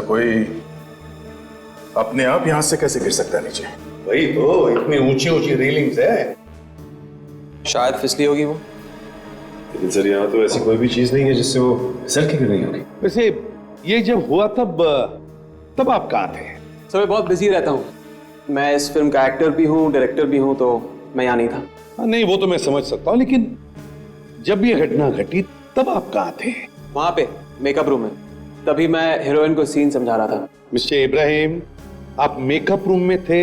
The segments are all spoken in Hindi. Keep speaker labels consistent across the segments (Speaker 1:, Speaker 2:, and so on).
Speaker 1: कोई अपने आप यहां से कैसे गिर सकता है नीचे?
Speaker 2: वही तो, इतनी ऊंची ऊंची रेलिंग्स है।
Speaker 3: शायद फिसली होगी वो।
Speaker 4: लेकिन सर यहाँ तो ऐसी कोई भी चीज नहीं है जिससे वो फिसल के गिर रही होगी।
Speaker 2: वैसे ये जब हुआ तब आप कहाँ थे?
Speaker 3: सर मैं बहुत बिजी रहता हूँ। मैं इस फिल्म का एक्टर भी हूँ, डायरेक्टर भी हूँ, तो मैं यहाँ नहीं था।
Speaker 2: नहीं, वो तो मैं समझ सकता हूँ, लेकिन जब ये घटना घटी तब आप कहाँ थे?
Speaker 3: वहां पे मेकअप रूम में। तभी मैं हीरोइन को सीन समझा रहा था।
Speaker 2: मिस्टर इब्राहिम, आप मेकअप रूम में थे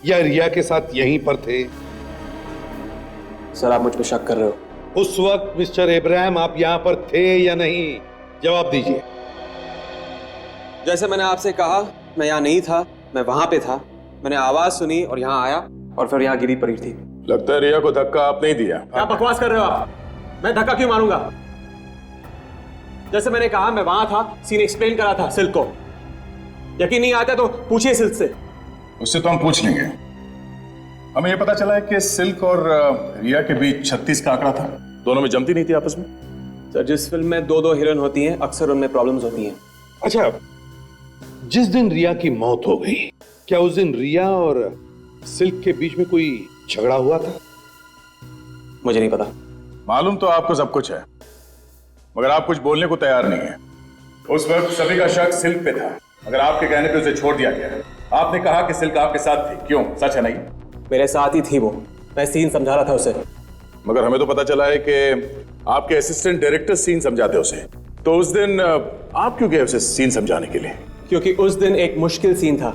Speaker 2: या रिया के साथ यहीं पर थे?
Speaker 3: सर आप मुझ पर शक कर रहे हो?
Speaker 2: उस वक्त मिस्टर इब्राहिम आप यहाँ पर थे या नहीं? जवाब दीजिए।
Speaker 3: जैसे मैंने आपसे कहा, मैं यहाँ नहीं था, मैं वहां पे था। मैंने आवाज सुनी और यहाँ आया और फिर यहाँ गिरी पड़ी थी।
Speaker 1: लगता है रिया को धक्का आप नहीं दिया।
Speaker 3: क्या बकवास कर रहे हो आप? मैं धक्का क्यों मारूंगा? जैसे मैंने कहा मैं वहां था, सीन एक्सप्लेन करा था सिल्क को। यकीन नहीं आता तो पूछिए सिल्क से।
Speaker 1: उससे तो हम पूछ लेंगे। हमें यह पता चला है कि सिल्क और रिया के बीच 36 का आंकड़ा था। दोनों में जमती नहीं थी आपस में।
Speaker 3: सर जिस फिल्म में दो हीरोइन होती हैं, अक्सर उनमें प्रॉब्लम्स होती हैं।
Speaker 2: अच्छा, जिस दिन रिया की मौत हो गई, क्या उस दिन रिया और सिल्क के बीच में कोई झगड़ा हुआ था?
Speaker 3: मुझे नहीं पता।
Speaker 1: मालूम तो आपको सब कुछ है, मगर आप कुछ बोलने को तैयार नहीं है। उस वक्त सभी का शक सिल्क पे था, मगर आपके कहने पे उसे छोड़ दिया गया। आपने कहा कि सिल्क आपके साथ थी, क्यों? सच है नहीं?
Speaker 3: मेरे साथ ही थी वो। मैं सीन समझा रहा था उसे।
Speaker 1: मगर हमें तो पता चला है कि आपके असिस्टेंट डायरेक्टर सीन समझाते उसे। तो उस दिन आप क्यों गए उसे सीन समझाने के लिए?
Speaker 3: क्योंकि उस दिन एक मुश्किल सीन था,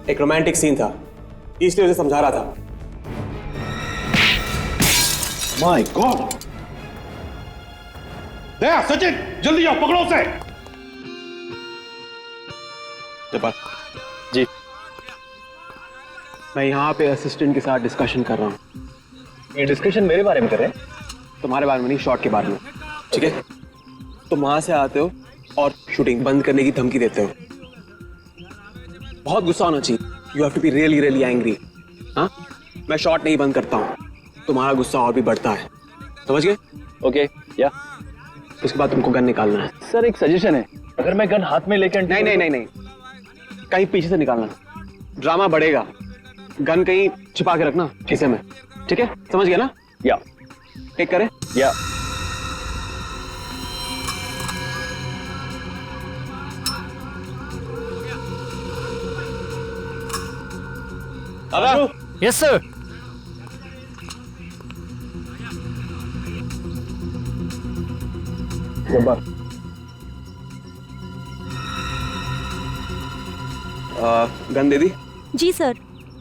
Speaker 3: एक रोमांटिक सीन था, इसलिए उसे समझा रहा था।
Speaker 2: My God! दया, सचिन, जल्दी आओ, पकड़ो उसे।
Speaker 3: जी, मैं यहाँ पे असिस्टेंट के साथ डिस्कशन कर रहा हूँ।
Speaker 4: ये डिस्कशन मेरे बारे में कर रहे हैं?
Speaker 3: तुम्हारे बारे में नहीं, शॉट के बारे में। ठीक है? तुम वहां से आते हो और शूटिंग बंद करने की धमकी देते हो। बहुत गुस्सा होना चाहिए। You have to be really really angry. हाँ, मैं शॉट नहीं बंद करता हूँ, तुम्हारा गुस्सा और भी बढ़ता है। समझ गए?
Speaker 4: ओके, या
Speaker 3: उसके बाद तुमको गन निकालना है।
Speaker 4: सर एक सजेशन है, अगर मैं गन हाथ में लेकर
Speaker 3: नहीं नहीं नहीं नहीं, कहीं पीछे से निकालना। ड्रामा बढ़ेगा। गन कहीं छिपा के रखना खीसे में। ठीक है? समझ गया ना?
Speaker 4: या
Speaker 3: टेक करे?
Speaker 4: या
Speaker 5: यस सर।
Speaker 3: गन दे दी?
Speaker 6: जी सर,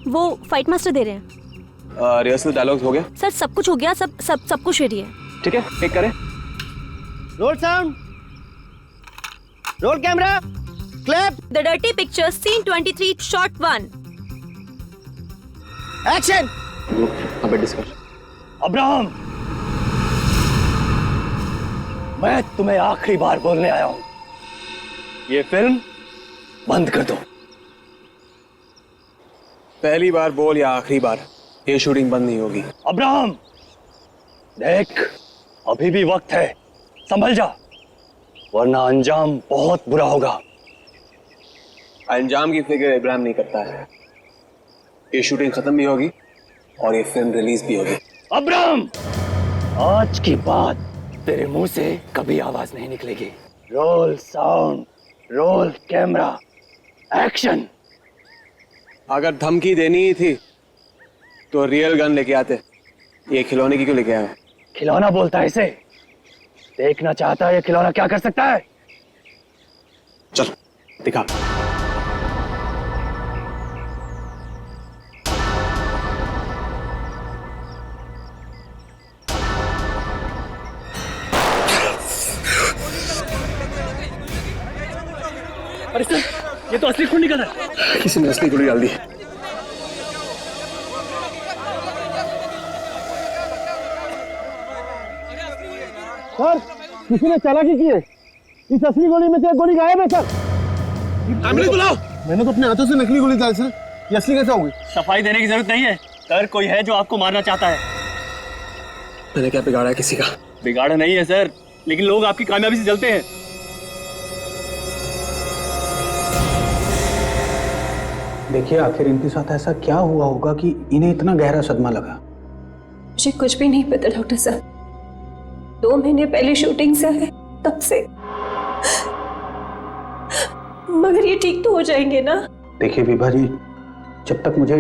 Speaker 6: वो फाइट मास्टर दे रहे हैं।
Speaker 3: रिहर्सल डायलॉग्स हो गया?
Speaker 6: सर सब कुछ हो गया, सब कुछ रेडी है।
Speaker 3: ठीक है, टेक करे।
Speaker 5: Roll sound, roll camera, clap,
Speaker 6: the dirty picture, scene 23, shot 1।
Speaker 5: Action.
Speaker 3: अबे डिस्कशन।
Speaker 4: अब्राहम, मैं तुम्हें आखिरी बार बोलने आया हूं, ये फिल्म बंद कर दो।
Speaker 3: पहली बार बोल या आखिरी बार, ये शूटिंग बंद नहीं होगी।
Speaker 4: अब्राहम देख, अभी भी वक्त है, संभल जा, वरना अंजाम बहुत बुरा होगा।
Speaker 3: अंजाम की फिक्र इब्राहिम नहीं करता है। ये शूटिंग खत्म भी होगी और ये फिल्म रिलीज भी होगी।
Speaker 4: अब्राहम, आज के बाद तेरे मुंह से कभी आवाज नहीं निकलेगी। Role sound, roll camera, action.
Speaker 3: अगर धमकी देनी ही थी तो रियल गन लेके आते। ये खिलौने की क्यों लेके आए?
Speaker 4: खिलौना बोलता है इसे? देखना चाहता है ये खिलौना क्या कर सकता है?
Speaker 3: चल दिखा।
Speaker 4: अरे सर, ये तो असली खून निकल रहा है।
Speaker 3: किसी ने असली गोली डाल दी।
Speaker 5: सर किसी ने चालाकी की है। इस असली गोली में से एक गोली गायब है सर।
Speaker 3: एम्बुलेंस बुलाओ।
Speaker 5: मैंने तो अपने हाथों से नकली गोली डाली सर, ये असली कैसे होगी?
Speaker 4: सफाई देने की जरूरत नहीं है सर, कोई है जो आपको मारना चाहता है।
Speaker 3: मैंने क्या बिगाड़ा किसी का?
Speaker 4: बिगाड़ा नहीं है सर, लेकिन लोग आपकी कामयाबी से जलते हैं।
Speaker 7: देखिए, आखिर इनके साथ ऐसा क्या हुआ होगा कि इन्हें इतना गहरा सदमा लगा?
Speaker 8: मुझे कुछ भी नहीं पता डॉक्टर साहब। 2 महीने पहले शूटिंग से आए, तब से। मगर ये ठीक तो हो जाएंगे ना?
Speaker 7: देखिए विभा जी, जब तक मुझे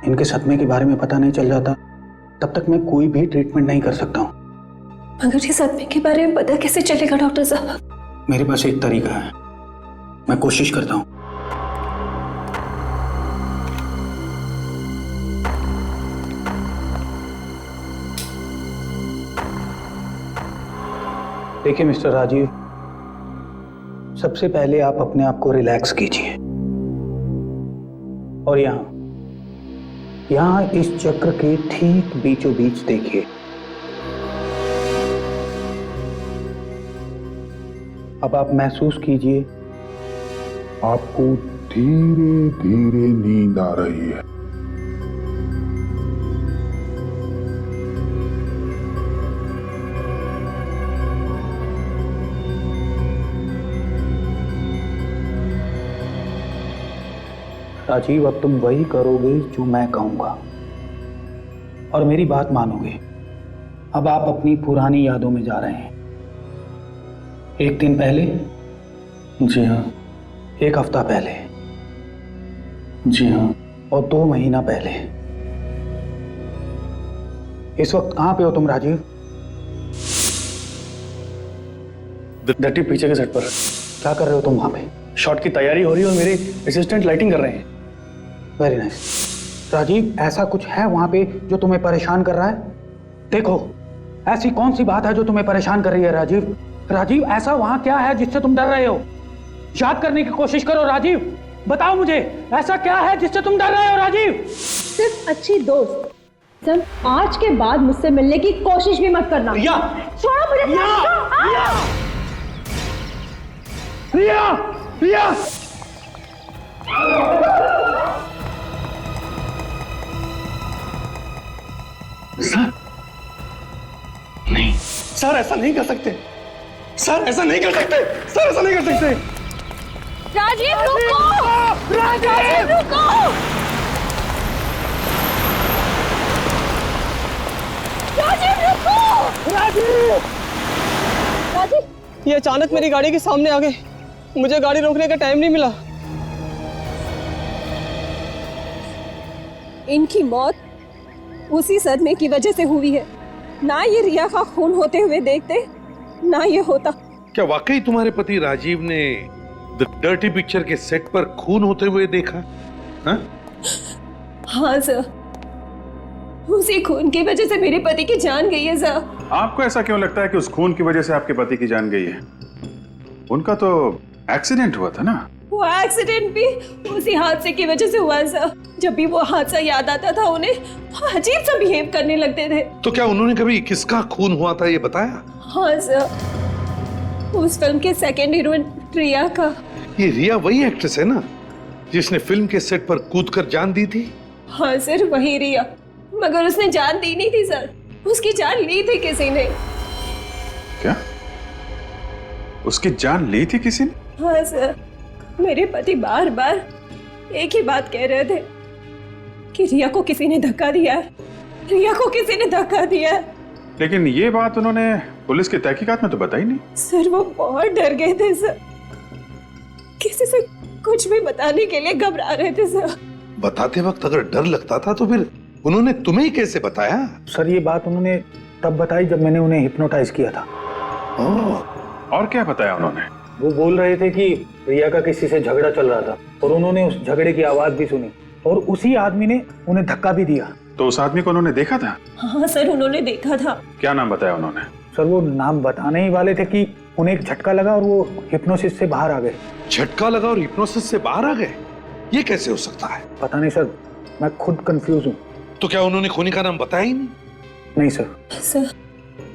Speaker 7: इनके सदमे के बारे में पता नहीं चल जाता, तब तक मैं कोई भी ट्रीटमेंट नहीं कर सकता हूँ।
Speaker 8: मगर ये सदमे के बारे में पता कैसे चलेगा डॉक्टर साहब?
Speaker 7: मेरे पास एक तरीका है, मैं कोशिश करता हूँ। देखिए मिस्टर राजीव, सबसे पहले आप अपने आप को रिलैक्स कीजिए और यहाँ इस चक्र के ठीक बीचों बीच देखिए। अब आप महसूस कीजिए
Speaker 9: आपको धीरे धीरे नींद आ रही है।
Speaker 7: राजीव, अब तुम वही करोगे जो मैं कहूंगा और मेरी बात मानोगे। अब आप अपनी पुरानी यादों में जा रहे हैं। 1 दिन पहले, जी हाँ, 1 हफ्ता पहले, जी हाँ, और 2 महीना पहले। इस वक्त कहां पे हो तुम राजीव?
Speaker 5: डटी पीछे के सेट पर।
Speaker 7: क्या कर रहे हो तुम वहां पे?
Speaker 5: शॉट की तैयारी हो रही है और मेरे असिस्टेंट लाइटिंग कर रहे हैं।
Speaker 7: Very nice. राजीव, ऐसा कुछ है वहां पे जो तुम्हें परेशान कर रहा है? देखो, ऐसी कौन सी बात है जो तुम्हें परेशान कर रही है राजीव? राजीव, ऐसा वहां क्या है जिससे तुम डर रहे हो? याद करने की कोशिश करो राजीव, बताओ मुझे, ऐसा क्या है जिससे तुम डर रहे हो राजीव?
Speaker 10: सिर्फ अच्छी दोस्त। सर, आज के बाद मुझसे मिलने की कोशिश भी मत करना।
Speaker 5: रिया!
Speaker 10: छोड़ो मुझे।
Speaker 5: रिया! रिया! सर, नहीं सर, ऐसा नहीं कर सकते। सर, ऐसा नहीं कर सकते। सर, ऐसा नहीं कर सकते।
Speaker 6: राजीव रुको! राजीव रुको! राजीव रुको!
Speaker 5: राजीव!
Speaker 10: राजीव!
Speaker 3: ये अचानक मेरी गाड़ी के सामने आ गए, मुझे गाड़ी रोकने का टाइम नहीं मिला।
Speaker 8: इनकी मौत उसी सदमे की वजह से हुई है। ना ये रिया का खून होते हुए देखते, ना ये होता।
Speaker 2: क्या वाकई तुम्हारे पति राजीव ने द डर्टी पिक्चर के सेट पर खून होते हुए देखा?
Speaker 8: हाँ सर, उसी खून की वजह से मेरे पति की जान गई है सर।
Speaker 1: आपको ऐसा क्यों लगता है कि उस खून की वजह से आपके पति की जान गई है? उनका तो एक्सीडेंट हुआ था ना।
Speaker 8: वो एक्सीडेंट भी उसी हादसे की वजह से हुआ सर। जब भी वो हादसा याद आता था, उन्हें अजीब सा बिहेव करने लगते थे।
Speaker 2: तो क्या उन्होंने कभी किसका खून हुआ था ये बताया?
Speaker 8: हाँ सर, उस फिल्म के सेकंड हीरोइन रिया का।
Speaker 2: ये रिया वही एक्ट्रेस है ना जिसने फिल्म के सेट पर कूदकर जान दी थी?
Speaker 8: हाँ सर, वही रिया। मगर उसने जान दी नहीं थी सर, उसकी जान ली थी किसी ने।
Speaker 1: क्या? उसकी जान ली थी किसी ने?
Speaker 8: हाँ सर, मेरे पति बार बार एक ही बात कह रहे थे कि रिया को किसी ने धक्का दिया है, रिया को किसी ने धक्का दिया है।
Speaker 1: लेकिन ये बात उन्होंने पुलिस की तहकीकात में तो बताई नहीं।
Speaker 8: सर, वो बहुत डर गए थे सर, किसी से कुछ भी बताने के लिए घबरा रहे थे सर।
Speaker 2: बताते वक्त अगर डर लगता था तो फिर उन्होंने तुम्हें ही कैसे बताया?
Speaker 7: सर, ये बात उन्होंने तब बताई जब मैंने उन्हें हिप्नोटाइज किया था।
Speaker 1: और क्या बताया उन्होंने?
Speaker 7: वो बोल रहे थे कि रिया का किसी से झगड़ा चल रहा था और उन्होंने उस झगड़े की आवाज भी सुनी और उसी आदमी ने उन्हें धक्का भी दिया।
Speaker 1: तो उस आदमी को उन्होंने देखा था?
Speaker 8: हाँ सर, उन्होंने देखा था।
Speaker 1: क्या नाम बताया उन्होंने?
Speaker 7: सर, वो नाम बताने ही वाले थे कि उन्हें एक झटका लगा और वो हिप्नोसिस से बाहर आ गए।
Speaker 2: झटका लगा और हिप्नोसिस से बाहर आ गए? ये कैसे हो सकता है?
Speaker 7: पता नहीं सर, मैं खुद कंफ्यूज हूँ।
Speaker 2: तो क्या उन्होंने खूनी का नाम बताया ही नहीं?
Speaker 7: नहीं सर।
Speaker 8: सर,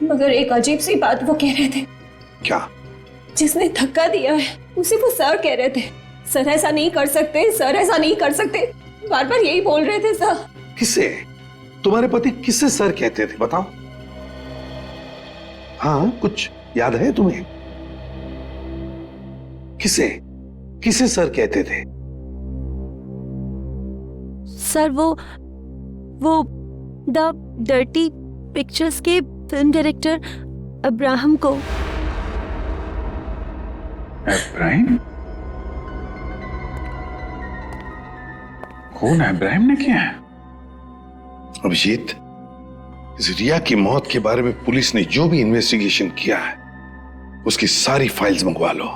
Speaker 8: मगर एक अजीब सी बात वो कह रहे थे।
Speaker 2: क्या?
Speaker 8: जिसने धक्का दिया है उसे वो सर कह रहे थे। सर, ऐसा नहीं कर सकते, सर ऐसा नहीं कर सकते, बार बार यही बोल रहे थे सर।
Speaker 2: किसे? तुम्हारे पति किसे सर कहते थे बताओ? हाँ, कुछ याद है तुम्हें? किसे किसे सर कहते थे?
Speaker 8: सर वो द डर्टी पिक्चर्स के फिल्म डायरेक्टर अब्राहम को।
Speaker 9: इब्राहिम? कौन है? इब्राहिम ने किया है?
Speaker 2: अभिजीत, इस रिया की मौत के बारे में पुलिस ने जो भी इन्वेस्टिगेशन किया है उसकी सारी फाइल्स मंगवा लो।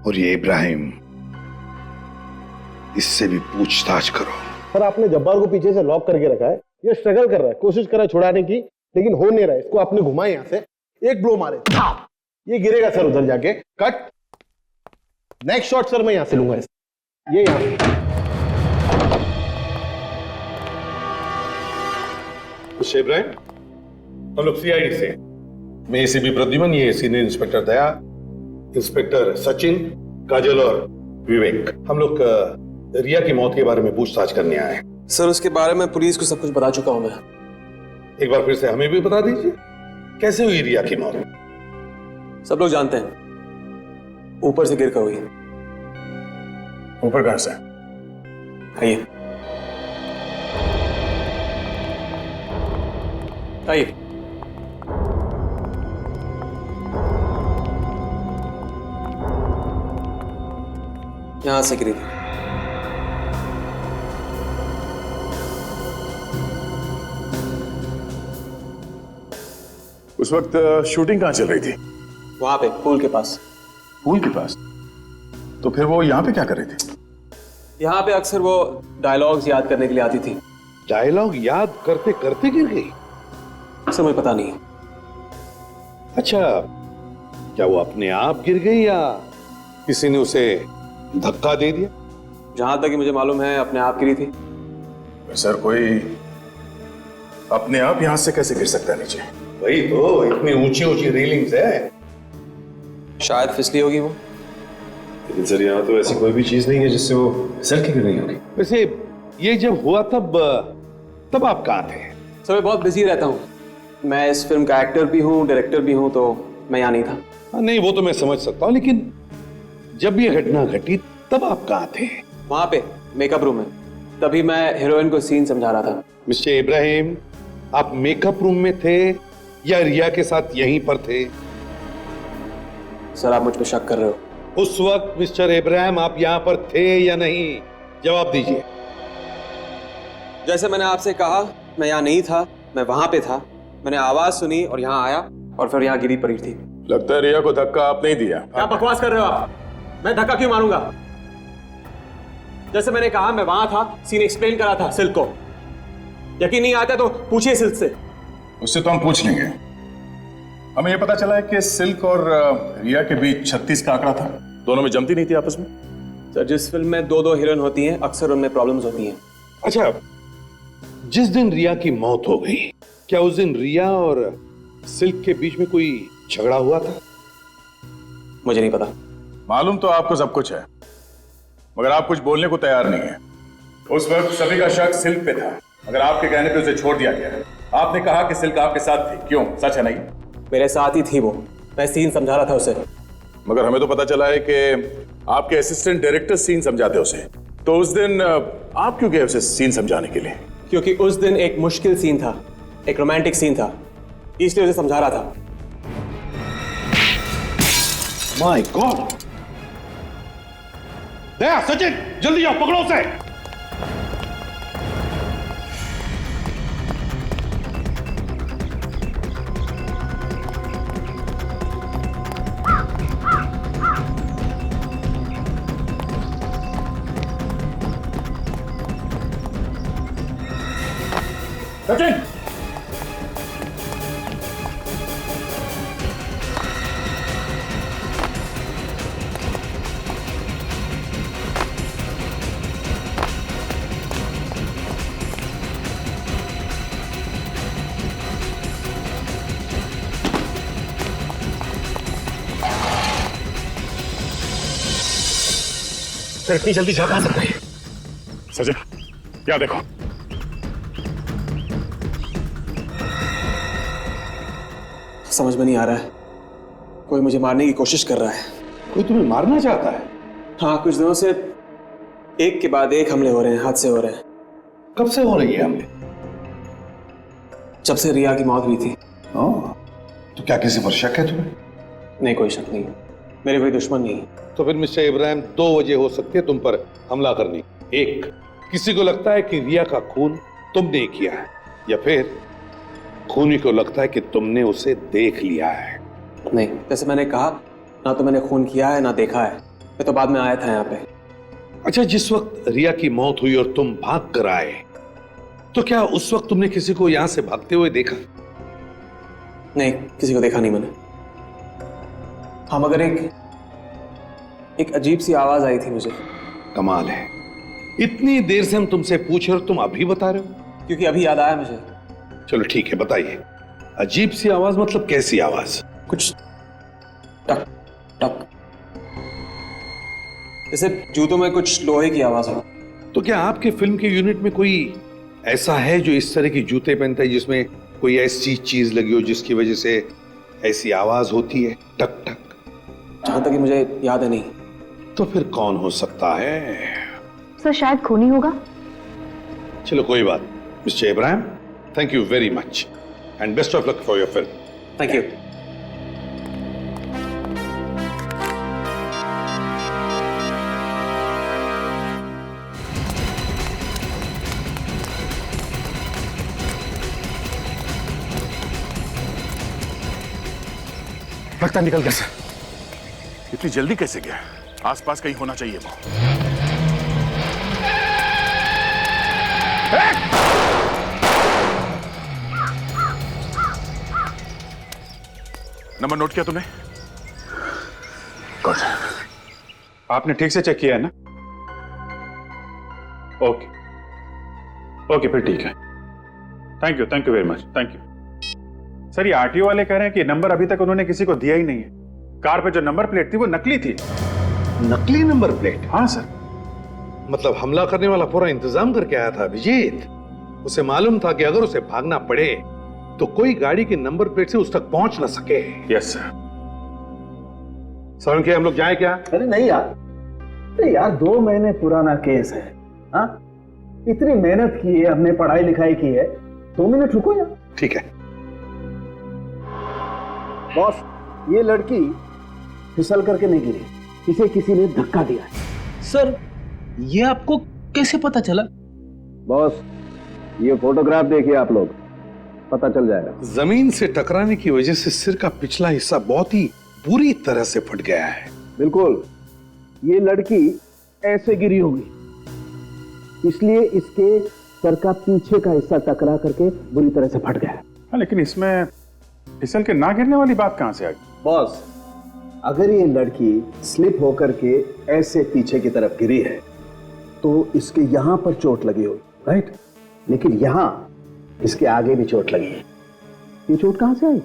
Speaker 2: और ये इब्राहिम, इससे भी पूछताछ करो।
Speaker 5: सर आपने जब्बार को पीछे से लॉक करके रखा है, ये स्ट्रगल कर रहा है, कोशिश कर रहा है छुड़ाने की, लेकिन हो नहीं रहा है। इसको आपने घुमाया यहां से, एक ब्लो मारे ये गिरेगा सर उधर जाके। कट। नेक्स्ट शॉट सर मैं यहां से लूंगा इसे, ये यहां से।
Speaker 2: इब्राहिम, हम लोग सीआईडी से, मैं एसीपी प्रद्युमन, ये सीनियर इंस्पेक्टर दया, इंस्पेक्टर सचिन, काजल और विवेक, हम लोग रिया की मौत के बारे में पूछताछ करने आए हैं।
Speaker 3: सर उसके बारे में पुलिस को सब कुछ बता चुका हूं मैं।
Speaker 2: एक बार फिर से हमें भी बता दीजिए, कैसे हुई रिया की मौत?
Speaker 3: सब लोग जानते हैं, ऊपर से गिर कर हुई।
Speaker 1: ऊपर कहां से?
Speaker 3: आइए आइए। यहां से गिरी।
Speaker 1: उस वक्त शूटिंग कहां चल रही थी?
Speaker 3: वहां पे पूल के पास।
Speaker 1: पूल के पास? तो फिर वो यहां पे क्या कर रही थी?
Speaker 3: यहां पे अक्सर वो डायलॉग्स याद करने के लिए आती थी।
Speaker 2: डायलॉग याद करते करते गिर गई?
Speaker 3: सर मुझे पता नहीं।
Speaker 2: अच्छा, क्या वो अपने आप गिर गई या किसी ने उसे धक्का दे दिया?
Speaker 3: जहां तक मुझे मालूम है अपने आप गिरी थी।
Speaker 1: सर कोई अपने आप यहां से कैसे गिर सकता है नीचे?
Speaker 2: वही तो, इतनी ऊंची ऊंची रेलिंग्स है,
Speaker 3: शायद फिसली होगी वो।
Speaker 11: लेकिन सर यहाँ तो ऐसी कोई भी चीज नहीं है जिससे वो फिसल के गिर रही होगी।
Speaker 2: वैसे ये जब हुआ तब आप कहाँ थे?
Speaker 3: सर मैं बहुत बिजी रहता हूँ, मैं इस फिल्म का एक्टर भी हूँ, डायरेक्टर भी हूँ, तो मैं यहाँ नहीं था।
Speaker 2: नहीं वो तो मैं समझ सकता हूँ, लेकिन जब ये घटना घटी तब आप कहाँ थे?
Speaker 3: वहां पे मेकअप रूम में, तभी मैं हीरोइन को सीन समझा रहा था।
Speaker 2: मिस्टर इब्राहिम, आप मेकअप रूम में थे या रिया के साथ यहीं पर थे?
Speaker 3: सर आप मुझ पर शक कर रहे हो?
Speaker 2: उस वक्त मिस्टर इब्राहिम आप यहां पर थे या नहीं? जवाब दीजिए।
Speaker 3: जैसे मैंने आपसे कहा, मैं यहाँ नहीं था, मैं वहां पे था। मैंने आवाज सुनी और यहाँ आया और फिर यहाँ गिरी पड़ी थी।
Speaker 1: लगता है रिया को धक्का आप नहीं दिया।
Speaker 3: क्या बकवास कर रहे हो आप? मैं धक्का क्यों मारूंगा? जैसे मैंने कहा मैं वहां था, सीन एक्सप्लेन करा था सिल्क को। यकीन नहीं आता तो पूछिए सिल्क से।
Speaker 1: उससे तो हम पूछ लेंगे। हमें यह पता चला है कि सिल्क और रिया के बीच 36 का आंकड़ा था। दोनों में जमती नहीं थी आपस में?
Speaker 3: सर जिस फिल्म में दो हीरोइन होती हैं, अक्सर उनमें प्रॉब्लम्स होती हैं।
Speaker 2: अच्छा, जिस दिन रिया की मौत हो गई, क्या उस दिन रिया और सिल्क के बीच में कोई झगड़ा हुआ था?
Speaker 3: मुझे नहीं पता।
Speaker 1: मालूम तो आपको सब कुछ है, मगर आप कुछ बोलने को तैयार नहीं है। उस वक्त सभी का शक सिल्क पे था, मगर आपके कहने पे उसे छोड़ दिया गया। आपने कहा कि सिल्क आपके साथ थी, क्यों? सच है नहीं?
Speaker 3: मेरे साथ ही थी वो, मैं सीन समझा रहा था उसे।
Speaker 1: मगर हमें तो पता चला है कि आपके असिस्टेंट डायरेक्टर सीन समझाते उसे। तो उस दिन आप क्यों गए उसे सीन समझाने के लिए?
Speaker 3: क्योंकि उस दिन एक मुश्किल सीन था, एक रोमांटिक सीन था, इसलिए उसे समझा रहा था।
Speaker 2: My God! दया, सचिन, जल्दी जाओ, पकड़ो उसे।
Speaker 1: सचिन!
Speaker 5: सर इतनी जल्दी जा कहां सकते हैं?
Speaker 1: सचिन, क्या देखो?
Speaker 3: समझ में नहीं आ रहा है, कोई मुझे मारने की कोशिश कर रहा है।
Speaker 2: कोई तुम्हें मारना चाहता है?
Speaker 3: हाँ, कुछ दिनों से एक के बाद एक हमले हो रहे हैं, हादसे हो रहे हैं।
Speaker 2: कब से हो रही है हमले?
Speaker 3: जब से रिया की मौत हुई थी।
Speaker 2: तो क्या किसी पर शक है तुम्हें?
Speaker 3: नहीं, कोई शक नहीं, मेरे कोई दुश्मन नहीं।
Speaker 2: तो फिर मिस्टर इब्राहिम, दो वजह हो सकती है तुम पर हमला करने की। एक, किसी को लगता है कि रिया का खून तुमने किया है, या फिर खूनी को लगता है कि तुमने उसे देख लिया है।
Speaker 3: नहीं, जैसे मैंने कहा, ना तो मैंने खून किया है ना देखा है, मैं तो बाद में आया था यहाँ पे।
Speaker 2: अच्छा, जिस वक्त रिया की मौत हुई और तुम भाग कर आए, तो क्या उस वक्त तुमने किसी को यहां से भागते हुए देखा?
Speaker 3: नहीं, किसी को देखा नहीं मैंने। हाँ, मगर एक अजीब सी आवाज आई थी मुझे।
Speaker 2: कमाल है, इतनी देर से हम तुमसे पूछ रहे हो, तुम अभी बता रहे हो?
Speaker 3: क्योंकि अभी याद आया मुझे।
Speaker 2: चलो ठीक है, बताइए। अजीब सी आवाज मतलब कैसी आवाज?
Speaker 3: कुछ टक टक, जैसे जूतों में कुछ लोहे की आवाज हो।
Speaker 2: तो क्या आपके फिल्म के यूनिट में कोई ऐसा है जो इस तरह की जूते पहनता है, जिसमें कोई ऐसी चीज लगी हो जिसकी वजह से ऐसी आवाज होती है, टक टक?
Speaker 3: जहां तक कि मुझे याद है नहीं।
Speaker 2: तो फिर कौन हो सकता है?
Speaker 10: सर शायद खूनी होगा।
Speaker 2: चलो कोई बात। Mister Ibrahim, thank you very much and best of luck for your film.
Speaker 3: Thank you.
Speaker 1: लगता निकल गया सर। इतनी जल्दी कैसे गया? आसपास कहीं होना चाहिए वो। नंबर नोट किया तुमने? गुड।
Speaker 9: आपने ठीक से चेक किया है ना? ओके ओके, फिर ठीक है। Thank you very much, thank you. Sir, ये आरटीओ वाले कह रहे हैं कि नंबर अभी तक उन्होंने किसी को दिया ही नहीं है। कार पे जो नंबर प्लेट थी वो नकली थी।
Speaker 2: नकली नंबर प्लेट?
Speaker 9: हाँ सर।
Speaker 2: मतलब हमला करने वाला पूरा इंतजाम करके आया था अभिजीत। उसे मालूम था कि अगर उसे भागना पड़े तो कोई गाड़ी के नंबर प्लेट से उस तक पहुंच ना सके।
Speaker 9: Yes sir.
Speaker 2: सर, हम लोग जाए क्या?
Speaker 7: अरे नहीं यार, अरे यार 2 महीने पुराना केस है। हाँ, इतनी मेहनत की है, हमने पढ़ाई लिखाई की है, 2 मिनट रुको यार।
Speaker 2: ठीक है
Speaker 7: बॉस, ये लड़की फिसल करके नहीं गिरी, इसे किसी ने धक्का दिया है।
Speaker 4: सर, ये आपको कैसे पता चला?
Speaker 7: बॉस, ये फोटोग्राफ देखिए आप लोग, पता चल जाएगा।
Speaker 2: जमीन से टकराने की वजह से सिर का पिछला हिस्सा बहुत ही बुरी तरह से फट गया है।
Speaker 7: बिल्कुल, ये लड़की ऐसे गिरी होगी, इसलिए इसके सर का पीछे का हिस्सा टकरा करके बुरी तरह से फट गया है।
Speaker 9: हाँ, लेकिन इसमें फिसल के ना गिरने वाली बात कहां से आ गई?
Speaker 7: बॉस, अगर ये लड़की स्लिप होकर के ऐसे पीछे की तरफ गिरी है तो इसके यहां पर चोट लगी होगी, राइट? लेकिन यहां इसके आगे भी चोट लगी है। ये चोट कहां से आई?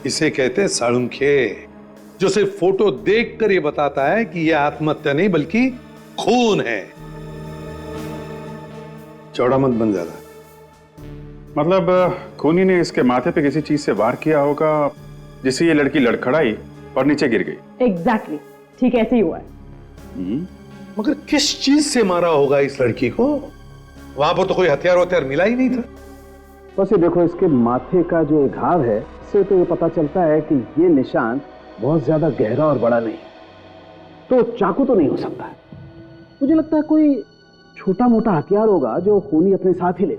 Speaker 2: इसे कहते हैं साळुंखे, जो सिर्फ फोटो देखकर ये बताता है कि यह आत्महत्या नहीं बल्कि खून है। चौड़ा मत बन ज्यादा।
Speaker 9: मतलब खूनी ने इसके माथे पे किसी चीज से वार किया होगा, जिससे ये लड़की लड़खड़ाई और नीचे गिर गई।
Speaker 10: एग्जैक्टली, ठीक ऐसे ही हुआ है।
Speaker 2: मगर किस चीज से मारा होगा इस लड़की को? वहां पर तो कोई हथियार मिला ही नहीं था।
Speaker 7: बस ये देखो, इसके माथे का जो घाव है, इससे तो ये पता चलता है कि ये निशान बहुत ज्यादा गहरा और बड़ा नहीं, तो चाकू तो नहीं हो सकता है। मुझे लगता है कोई छोटा मोटा हथियार होगा जो खूनी अपने साथ ही ले।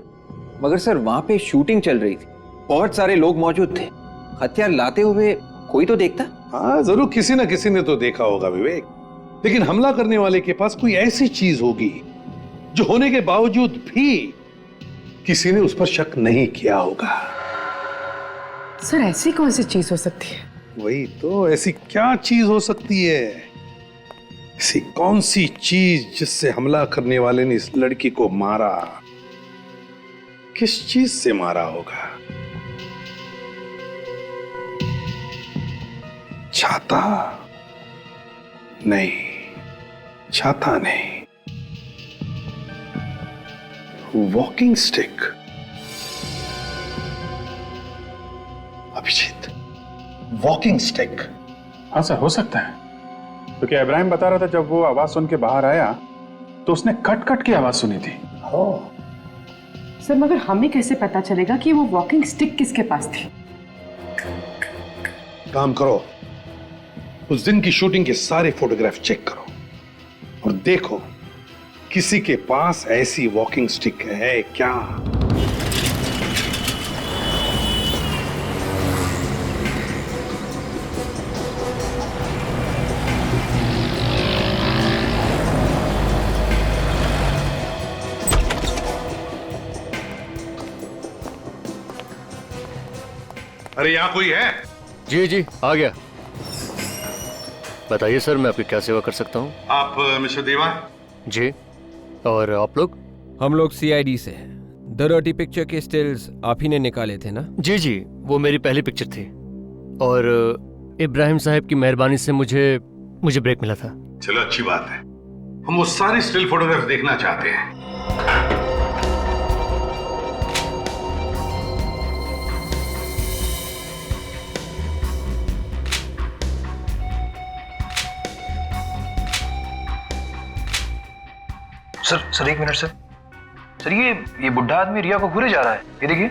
Speaker 3: मगर सर, वहां पे शूटिंग चल रही थी, बहुत सारे लोग मौजूद थे, हथियार लाते हुए कोई तो देखता।
Speaker 2: हाँ, जरूर किसी ना किसी ने तो देखा होगा विवेक, लेकिन हमला करने वाले के पास कोई ऐसी चीज होगी जो होने के बावजूद भी किसी ने उस पर शक नहीं किया होगा।
Speaker 8: सर, ऐसी कौन सी चीज हो सकती है?
Speaker 2: वही तो, ऐसी क्या चीज हो सकती है? ऐसी कौन सी चीज जिससे हमला करने वाले ने इस लड़की को मारा? किस चीज से मारा होगा? छाता नहीं, छाता नहीं, walking stick. Abhijeet, walking stick.
Speaker 9: हाँ सर, हो सकता है, क्योंकि इब्राहिम बता रहा था जब वो आवाज सुन के बाहर आया तो उसने कट कट की आवाज सुनी थी।
Speaker 8: सर मगर हमें कैसे पता चलेगा कि वो वॉकिंग स्टिक किसके पास थी?
Speaker 2: काम करो, उस दिन की शूटिंग के सारे फोटोग्राफ चेक करो और देखो किसी के पास ऐसी वॉकिंग स्टिक है क्या। अरे यहां कोई है?
Speaker 12: जी जी आ गया। बताइए सर, मैं आपकी क्या सेवा कर सकता हूँ?
Speaker 2: आप मिस्टर देवा?
Speaker 12: जी। और आप लोग?
Speaker 13: हम लोग सीआईडी से हैं। द डर्टी पिक्चर के स्टिल्स आप ही ने निकाले थे ना?
Speaker 12: जी जी, वो मेरी पहली पिक्चर थी और इब्राहिम साहब की मेहरबानी से मुझे ब्रेक मिला था।
Speaker 2: चलो अच्छी बात है, हम वो सारे स्टिल फोटोग्राफ देखना चाहते हैं।
Speaker 7: सर एक मिनट सर, ये बुढ़ा आदमी रिया को घूरे जा रहा है, ये देखिए।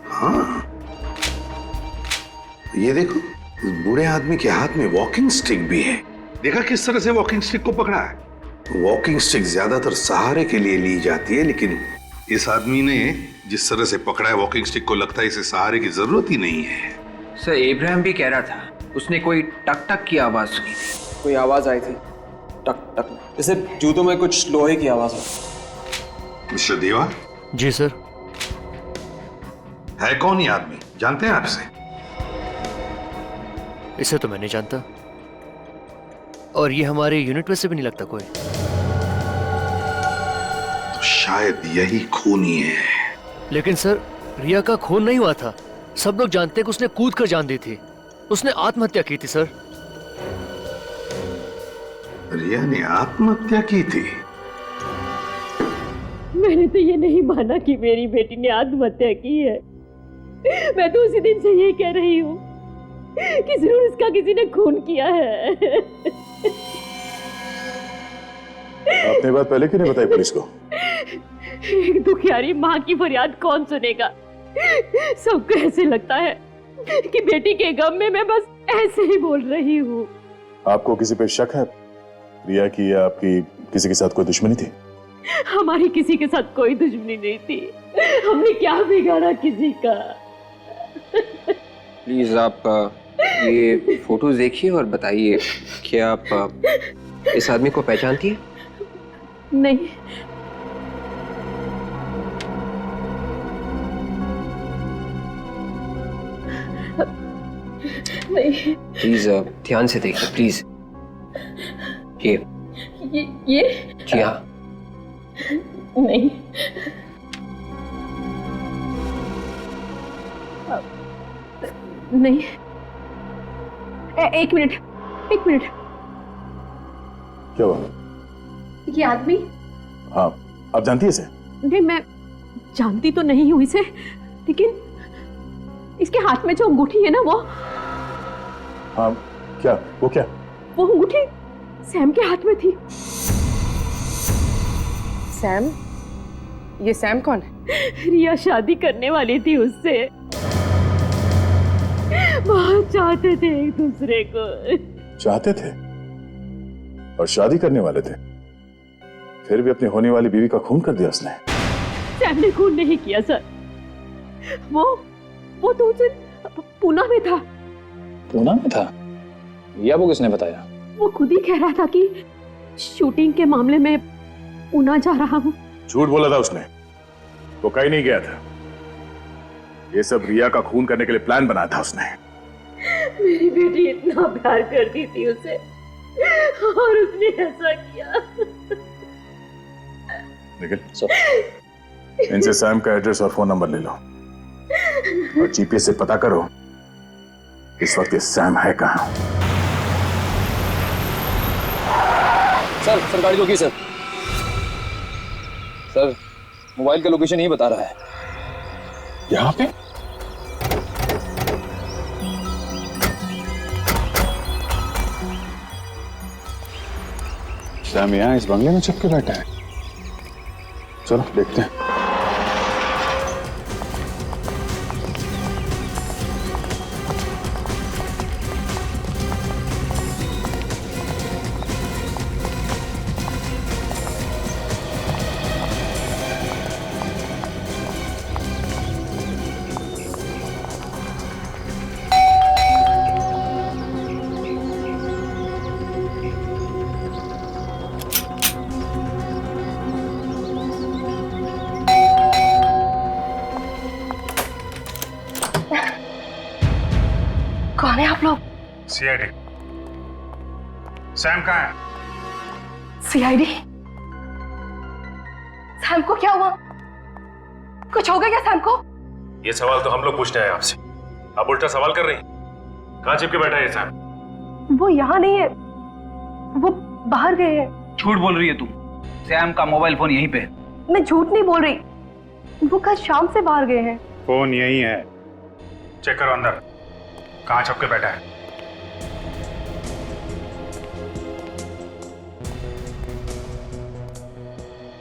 Speaker 2: हाँ, ये देखो, इस बूढ़े आदमी के हाथ में वॉकिंग स्टिक भी है। देखा किस तरह से वॉकिंग स्टिक को पकड़ा है। वॉकिंग स्टिक ज्यादातर सहारे के लिए ली जाती है, लेकिन इस आदमी ने जिस तरह से पकड़ा है वॉकिंग स्टिक को, लगता है इसे सहारे की जरूरत ही नहीं है।
Speaker 7: सर इब्राहिम भी कह रहा था उसने कोई टक टक की आवाज सुनी थी।
Speaker 3: कोई आवाज आई थी, टक टक, जैसे जूतों में कुछ लोहे की आवाज हो।
Speaker 2: मिस्टर देवा?
Speaker 12: जी सर।
Speaker 2: है कौन ये आदमी, जानते हैं आपसे?
Speaker 12: इसे तो मैं नहीं जानता और ये हमारे यूनिट में से भी नहीं लगता कोई।
Speaker 2: तो शायद यही खूनी है।
Speaker 12: लेकिन सर, रिया का खून नहीं हुआ था। सब लोग जानते हैं कि उसने कूद कर जान दी थी। उसने आत्महत्या की थी सर।
Speaker 2: रिया ने आत्महत्या की थी?
Speaker 8: मैंने तो ये नहीं माना कि मेरी बेटी ने आत्महत्या की है। मैं तो उसी दिन से ये कह रही हूँ कि जरूर उसका किसी ने खून किया है।
Speaker 1: आपने बात पहले क्यों नहीं बताई पुलिस को?
Speaker 8: एक दुखियारी माँ की फरियाद कौन सुनेगा? सबको ऐसे लगता है कि बेटी के गम में मैं बस ऐसे ही बोल रही हूँ।
Speaker 1: आपको किसी पे शक है? रिया की या आपकी किसी के साथ कोई दुश्मनी थी?
Speaker 8: हमारी किसी के साथ कोई दुश्मनी नहीं थी। हमने क्या बिगाड़ा किसी का?
Speaker 3: प्लीज आप ये फोटोज देखिए और बताइए, क्या आप इस आदमी को पहचानती है?
Speaker 8: नहीं। नहीं।
Speaker 3: प्लीज ध्यान से देखिए प्लीज। ये जी हाँ।
Speaker 8: नहीं। नहीं। एक मिनट।
Speaker 1: क्या हुआ?
Speaker 8: ये आदमी?
Speaker 1: हाँ, आप जानती है इसे?
Speaker 8: नहीं, मैं जानती तो नहीं हूँ इसे, लेकिन इसके हाथ में जो अंगूठी है ना वो।
Speaker 1: हाँ, क्या? वो क्या?
Speaker 8: वो अंगूठी सैम के हाथ में थी।
Speaker 6: सैम? ये सैम कौन है?
Speaker 8: रिया शादी करने वाली थी उससे। बहुत चाहते थे एक दूसरे को।
Speaker 1: चाहते थे और शादी करने वाले थे, फिर भी अपनी होने वाली बीवी का खून कर दिया उसने।
Speaker 8: सैम ने खून नहीं किया सर। वो तो उस दिन पूना में था।
Speaker 4: पूना में था? या वो किसने बताया?
Speaker 8: वो खुद ही कह रहा था कि शूटिंग के मामले में पूना जा रहा हूँ।
Speaker 1: झूठ बोला था उसने, वो कहीं नहीं गया था। ये सब रिया का खून करने के लिए प्लान बनाया था उसने।
Speaker 8: मेरी बेटी इतना प्यार करती थी उसे और उसने ऐसा किया।
Speaker 1: निखिल, इनसे सैम का एड्रेस और फोन नंबर ले लो और जीपीएस से पता करो इस वक्त ये सैम है कहां।
Speaker 4: सर गाड़ी रोकिए सर। सर मोबाइल का लोकेशन यही बता रहा है।
Speaker 1: यहाँ पे?
Speaker 9: सैम यहाँ इस बंगले में छुप के बैठा है। चलो देखते हैं।
Speaker 6: कौन है आप लोग?
Speaker 9: सीआईडी। सैम कहाँ है?
Speaker 6: सीआईडी? सैम को क्या हुआ? कुछ हो गया क्या सैम को?
Speaker 11: ये सवाल तो हम लोग पूछते हैं आपसे, आप उल्टा सवाल कर रही हैं। कहाँ चिपके बैठा है ये सैम?
Speaker 6: वो यहाँ नहीं है, वो बाहर गए हैं।
Speaker 7: झूठ बोल रही है तुम। सैम का मोबाइल फोन यहीं पे है।
Speaker 6: मैं झूठ नहीं बोल रही, वो कल शाम से बाहर गए हैं।
Speaker 9: फोन यही है, चेक करो अंदर कहाँ छुप के बैठा है।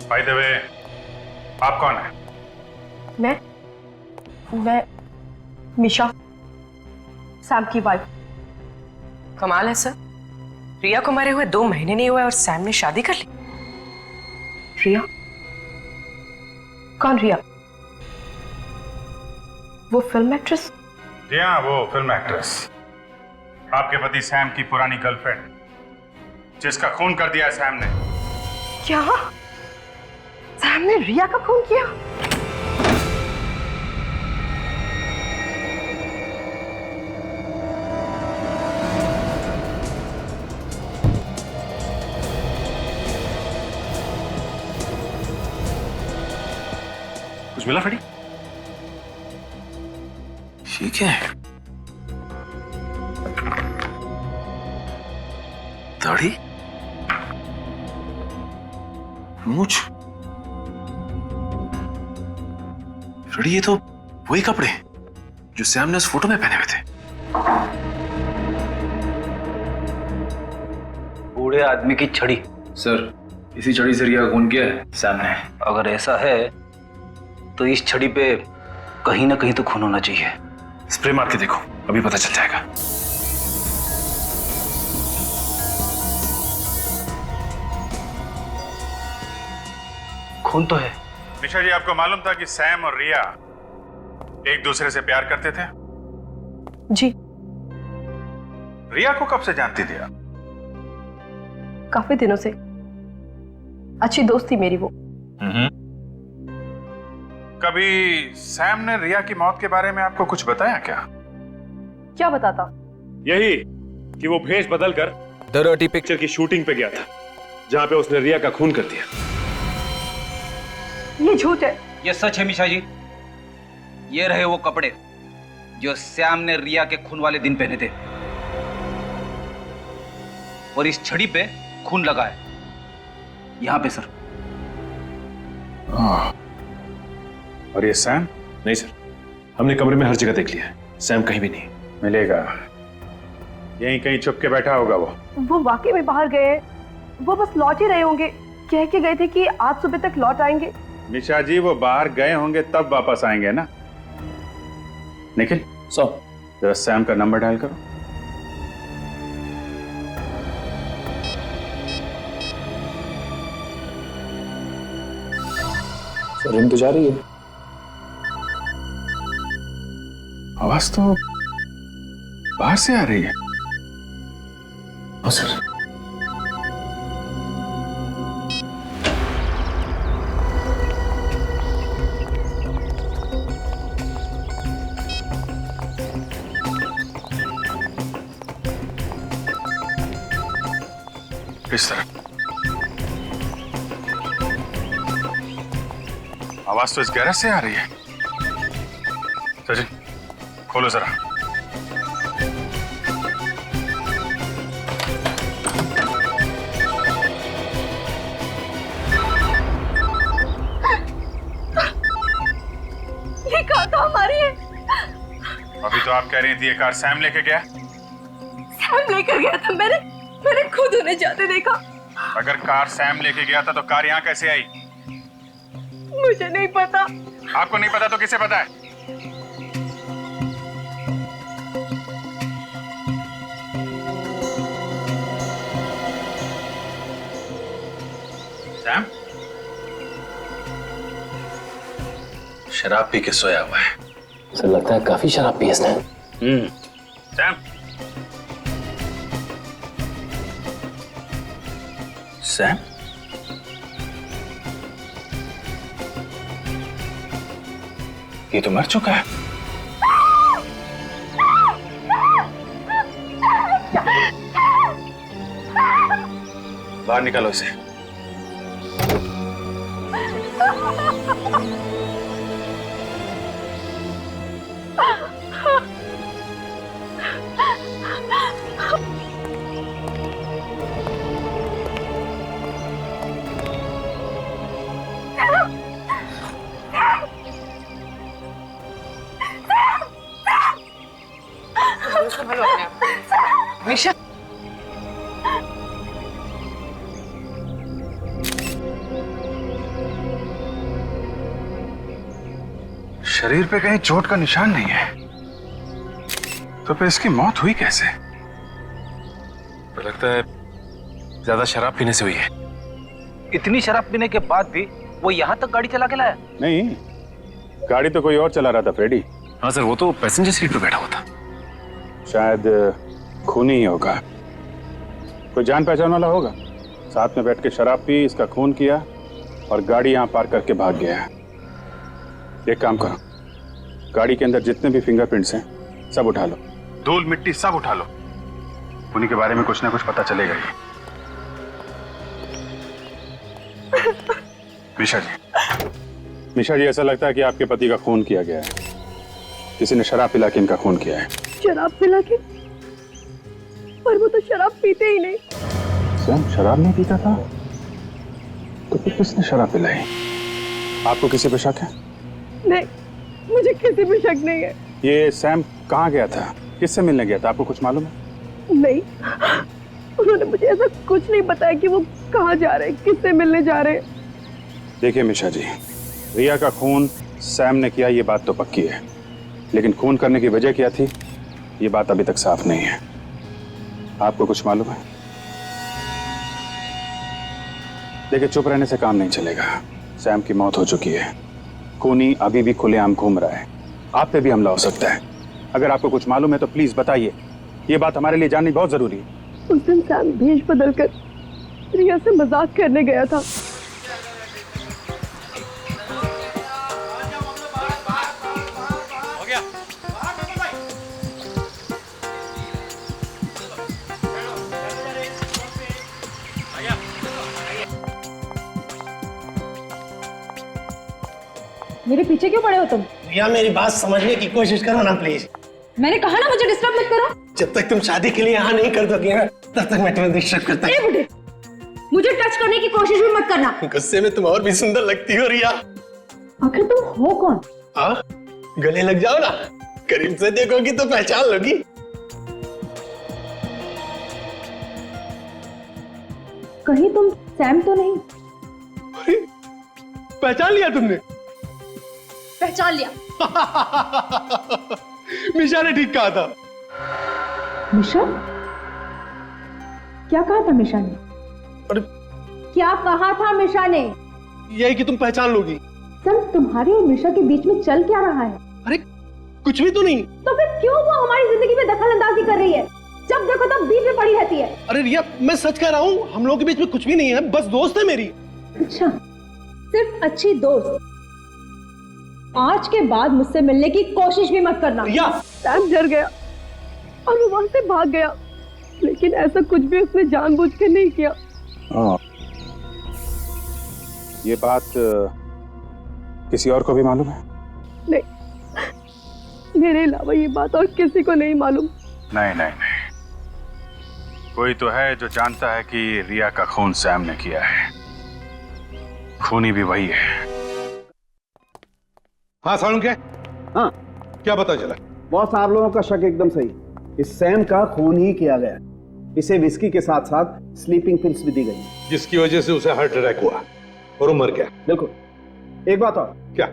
Speaker 9: बाय द वे, आप कौन है?
Speaker 6: मैं मिशा, सैम की वाइफ।
Speaker 14: कमाल है सर, रिया को मरे हुए 2 महीने नहीं हुए और सैम ने शादी कर ली।
Speaker 6: रिया? कौन रिया? वो फिल्म एक्ट्रेस?
Speaker 9: जी हाँ, वो फिल्म एक्ट्रेस, आपके पति सैम की पुरानी गर्लफ्रेंड, जिसका खून कर दिया सैम ने।
Speaker 6: क्या? सैम ने रिया का खून किया?
Speaker 11: कुछ मिला फ्रेडी? ये क्या है? दाढ़ी, मूंछ। फ्रेडी, ये तो वही कपड़े हैं जो सैम ने उस फोटो में पहने हुए थे।
Speaker 7: बूढ़े आदमी की छड़ी।
Speaker 11: सर, इसी छड़ी से रिया का खून किया है सैम ने।
Speaker 7: अगर ऐसा है तो इस छड़ी पे कहीं ना कहीं तो खून होना चाहिए।
Speaker 11: स्प्रे मार के देखो, अभी पता चल जाएगा।
Speaker 7: खून तो है।
Speaker 9: निशा जी, आपको मालूम था कि सैम और रिया एक दूसरे से प्यार करते थे?
Speaker 6: जी।
Speaker 9: रिया को कब से जानती थी आप?
Speaker 6: काफी दिनों से, अच्छी दोस्त थी मेरी वो।
Speaker 9: कभी सैम ने रिया की मौत के बारे में आपको कुछ बताया क्या?
Speaker 6: क्या बताता?
Speaker 9: यही कि वो भेष बदलकर
Speaker 13: द डर्टी
Speaker 9: पिक्चर की शूटिंग पे गया था, जहां पे उसने रिया का खून कर दिया।
Speaker 6: ये झूठ है।
Speaker 7: ये सच है मिशा जी। ये रहे वो कपड़े जो सैम ने रिया के खून वाले दिन पहने थे, और इस छड़ी पे खून लगा है, यहां पे सर।
Speaker 9: और ये सैम?
Speaker 11: नहीं सर, हमने कमरे में हर जगह देख लिया है, सैम कहीं भी नहीं
Speaker 9: मिलेगा। यहीं कहीं छुप के बैठा होगा
Speaker 6: वो वाकई में बाहर गए हैं। वो बस लौट ही रहे होंगे, कह के गए थे कि आज सुबह तक लौट आएंगे।
Speaker 9: निशा जी, वो बाहर गए होंगे तब वापस आएंगे ना। निखिल, जरा सैम का नंबर डायल करो।
Speaker 11: सर, रिंग तो जा रही है।
Speaker 9: आवाज तो बाहर से आ रही है।
Speaker 11: हाँ सर।
Speaker 9: इस तरह आवाज तो इस गैरेज से आ रही है। सचिन, खोलो जरा।
Speaker 6: ये कार तो हमारी है।
Speaker 9: अभी तो आप कह रही थी ये कार सैम लेके गया।
Speaker 6: सैम लेकर गया था, मैंने खुद उन्हें जाते देखा।
Speaker 9: अगर कार सैम लेके गया था तो कार यहाँ कैसे आई?
Speaker 6: मुझे नहीं पता।
Speaker 9: आपको नहीं पता तो किसे पता है? सैम
Speaker 11: शराब पी के सोया हुआ है।
Speaker 4: सर लगता है काफी शराब पी है इसने।
Speaker 9: सैम
Speaker 11: सैम ये तो मर चुका है। बाहर निकालो इसे।
Speaker 14: निशा
Speaker 9: शरीर पे कहीं चोट का निशान नहीं है, तो फिर इसकी मौत हुई कैसे?
Speaker 11: तो लगता है ज्यादा शराब पीने से हुई है।
Speaker 7: इतनी शराब पीने के बाद भी वो यहाँ तक गाड़ी चला के लाया?
Speaker 9: नहीं, गाड़ी तो कोई और चला रहा था फ्रेडी।
Speaker 11: हाँ सर, वो तो पैसेंजर सीट पे बैठा हुआ था।
Speaker 9: शायद खूनी ही होगा, कोई जान पहचान वाला होगा। साथ में बैठ के शराब पी, इसका खून किया और गाड़ी यहाँ पार्क करके भाग गया है। एक काम करो, गाड़ी के अंदर जितने भी फिंगरप्रिंट्स हैं सब उठा लो, धूल मिट्टी सब उठा लो। खूनी के बारे में कुछ ना कुछ पता चलेगा ही। मिशा जी, ऐसा लगता है कि आपके पति का खून किया गया है। किसी ने शराब पिला के इनका खून किया है।
Speaker 6: शराब पिला के? पर वो तो शराब पीते ही नहीं।
Speaker 9: सैम शराब नहीं पीता था, तो फिर किसने शराब पिलाई? आपको किसी पे शक है?
Speaker 6: नहीं, मुझे किसी पे शक नहीं है।
Speaker 9: ये सैम कहाँ गया था, किससे मिलने गया था, आपको कुछ मालूम है?
Speaker 6: नहीं, उन्होंने मुझे ऐसा कुछ नहीं बताया कि वो कहाँ जा रहे, किससे मिलने जा रहे।
Speaker 9: देखिए मिशा जी, रिया का खून सैम ने किया ये बात तो पक्की है, लेकिन खून करने की वजह क्या थी ये बात अभी तक साफ नहीं है। आपको कुछ मालूम है? देखिए, चुप रहने से काम नहीं चलेगा। सैम की मौत हो चुकी है, खूनी अभी भी खुलेआम घूम रहा है, आप पे भी हमला हो सकता है। अगर आपको कुछ मालूम है तो प्लीज बताइए, ये बात हमारे लिए जाननी बहुत जरूरी है।
Speaker 6: उस दिन सैम भेष बदलकर रिया से मजाक करने गया था।
Speaker 10: मेरे पीछे क्यों पड़े हो तुम?
Speaker 5: रिया, मेरी बात समझने की कोशिश करो ना प्लीज।
Speaker 10: मैंने कहा ना मुझे डिस्टर्ब मत करो।
Speaker 5: जब तक तुम शादी के लिए यहाँ नहीं कर दोगे ना, तब तक मैं तुम्हें डिस्टर्ब करता
Speaker 10: ए बुढ़े, मुझे टच करने की कोशिश भी मत करना।
Speaker 5: गुस्से में तुम और भी सुंदर लगती हो रिया।
Speaker 10: आखिर तुम हो कौन?
Speaker 5: हाँ, गले लग जाओ ना, करीब से देखोगी तो पहचान लोगी।
Speaker 10: कहीं तुम सैम तो नहीं?
Speaker 5: पहचान लिया तुमने?
Speaker 10: पहचान लिया।
Speaker 5: मिशा ने ठीक कहा था।
Speaker 10: मिशा? क्या कहा था मिशा ने?
Speaker 5: अरे
Speaker 10: क्या कहा था मिशा ने?
Speaker 5: यही कि तुम पहचान लोगी।
Speaker 10: सर, तुम्हारे और मिशा के बीच में चल क्या रहा है?
Speaker 5: अरे कुछ भी तो नहीं।
Speaker 10: तो फिर क्यों वो हमारी जिंदगी में दखल अंदाजी कर रही है? जब देखो तब बीच में पड़ी रहती है।
Speaker 5: अरे रिया, मैं सच कह रहा हूँ, हम लोगों के बीच में कुछ भी नहीं है, बस दोस्त है मेरी।
Speaker 10: अच्छा, सिर्फ अच्छी दोस्त। आज के बाद मुझसे मिलने की कोशिश भी मत करना।
Speaker 5: रिया,
Speaker 6: सैम डर गया और वो वहां से भाग गया, लेकिन ऐसा कुछ भी उसने जानबूझ के नहीं किया।
Speaker 9: ये बात किसी और को भी मालूम है?
Speaker 6: नहीं, मेरे अलावा ये बात और किसी को नहीं मालूम।
Speaker 9: नहीं नहीं नहीं, कोई तो है जो जानता है कि रिया का खून सैम ने किया है। खूनी भी वही है।
Speaker 2: हाँ सालुंके,
Speaker 15: हाँ
Speaker 2: क्या पता चला?
Speaker 15: बॉस, आप लोगों का शक एकदम सही, इस सैम का खून ही किया गया।
Speaker 5: इसे विस्की के साथ साथ स्लीपिंग पिल्स भी दी गई।
Speaker 2: जिसकी वजह से उसे हार्ट अटैक हुआ और वो मर गया।
Speaker 5: बिल्कुल। एक बात और,
Speaker 2: क्या?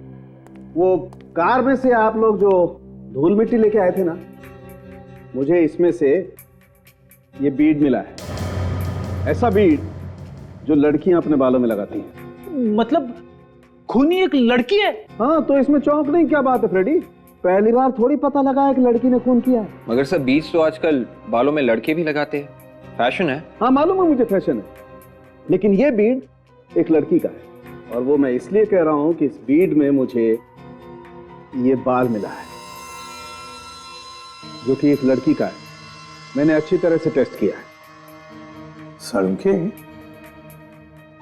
Speaker 5: वो कार में से आप लोग जो धूल मिट्टी लेके आए थे ना, मुझे इसमें से ये बीड मिला है। ऐसा बीड जो लड़कियां अपने बालों में लगाती हैं।
Speaker 7: मतलब खूनी एक लड़की है?
Speaker 5: हाँ, तो इसमें चौंकने की क्या बात है फ्रेडी? पहली बार थोड़ी पता लगा है कि लड़की ने खून किया है।
Speaker 13: मगर सर बीज तो आजकल बालों में लड़के भी लगाते हैं, फैशन है।
Speaker 5: हाँ मालूम है मुझे, फैशन है, लेकिन ये बीड एक लड़की का है। और वो मैं इसलिए कह रहा हूं कि इस बीड में मुझे ये बाल मिला है जो कि एक लड़की का है। मैंने अच्छी तरह से टेस्ट किया है।
Speaker 2: सड़के,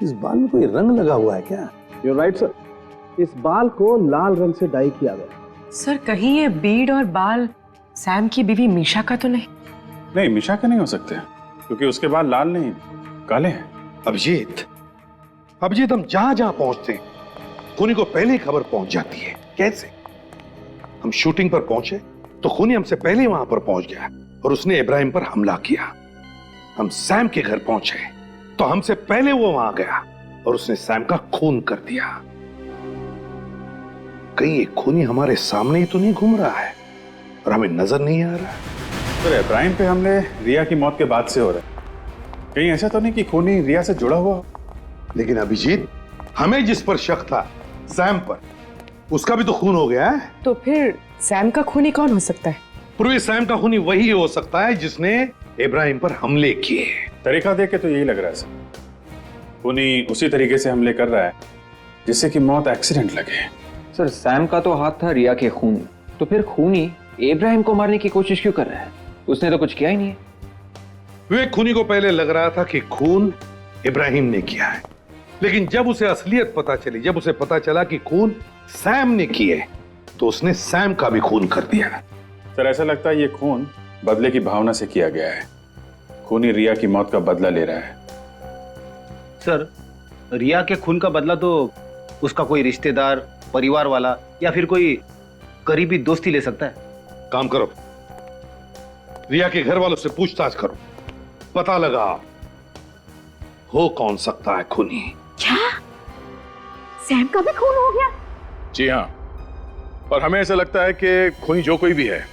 Speaker 2: इस बाल में कोई रंग लगा हुआ है क्या?
Speaker 5: You're right, sir. इस बाल को लाल रंग से डाई किया गया।
Speaker 14: सर कहीं ये बीड और बाल सैम की बीवी मीशा का तो नहीं?
Speaker 9: नहीं, मीशा के नहीं हो सकते क्योंकि उसके बाल लाल नहीं, काले हैं।
Speaker 2: अभिजीत, हम जहां जहां पहुंचते हैं खूनी को पहले ही खबर पहुंच जाती है। कैसे? हम शूटिंग पर पहुंचे तो खूनी हमसे पहले वहां पर पहुंच गया और उसने इब्राहिम पर हमला किया। हम सैम के घर पहुंचे तो हमसे पहले वो वहां गया और उसने सैम का खून कर दिया। कहीं एक खूनी हमारे सामने ही तो नहीं घूम रहा है और हमें नजर नहीं आ रहा है।
Speaker 9: तो इब्राहिम पे हमले रिया की मौत के बाद से हो रहा है। कहीं ऐसा तो नहीं कि खूनी रिया से जुड़ा हुआ?
Speaker 2: लेकिन अभिजीत, हमें जिस पर शक था सैम पर, उसका भी तो खून हो गया है।
Speaker 14: तो फिर सैम का खूनी कौन हो सकता है?
Speaker 2: पूर्वी सैम का खूनी वही हो सकता है जिसने इब्राहिम पर हमले किए।
Speaker 9: तरीका देख के तो यही लग रहा है सर। खूनी उसी तरीके से हमले कर रहा है जिससे कि मौत एक्सीडेंट लगे।
Speaker 13: सर सैम का तो हाथ था रिया के खून में, तो फिर खूनी इब्राहिम को मारने की कोशिश क्यों कर रहा है? उसने तो कुछ किया ही नहीं है।
Speaker 2: विवेक, खूनी को पहले लग रहा था कि खून इब्राहिम ने किया है, लेकिन जब उसे असलियत पता चली, जब उसे पता चला कि खून सैम ने किए, तो उसने सैम का भी खून कर दिया।
Speaker 9: सर ऐसा लगता है ये खून बदले की भावना से किया गया है। खूनी रिया की मौत का बदला ले रहा है।
Speaker 7: सर रिया के खून का बदला तो उसका कोई रिश्तेदार, परिवार वाला या फिर कोई करीबी दोस्त ही ले सकता है।
Speaker 2: काम करो, रिया के घर वालों से पूछताछ करो, पता लगा हो कौन सकता है खूनी।
Speaker 6: क्या सैम का भी खून हो गया?
Speaker 1: जी हाँ, और हमें ऐसा लगता है कि खूनी जो कोई भी है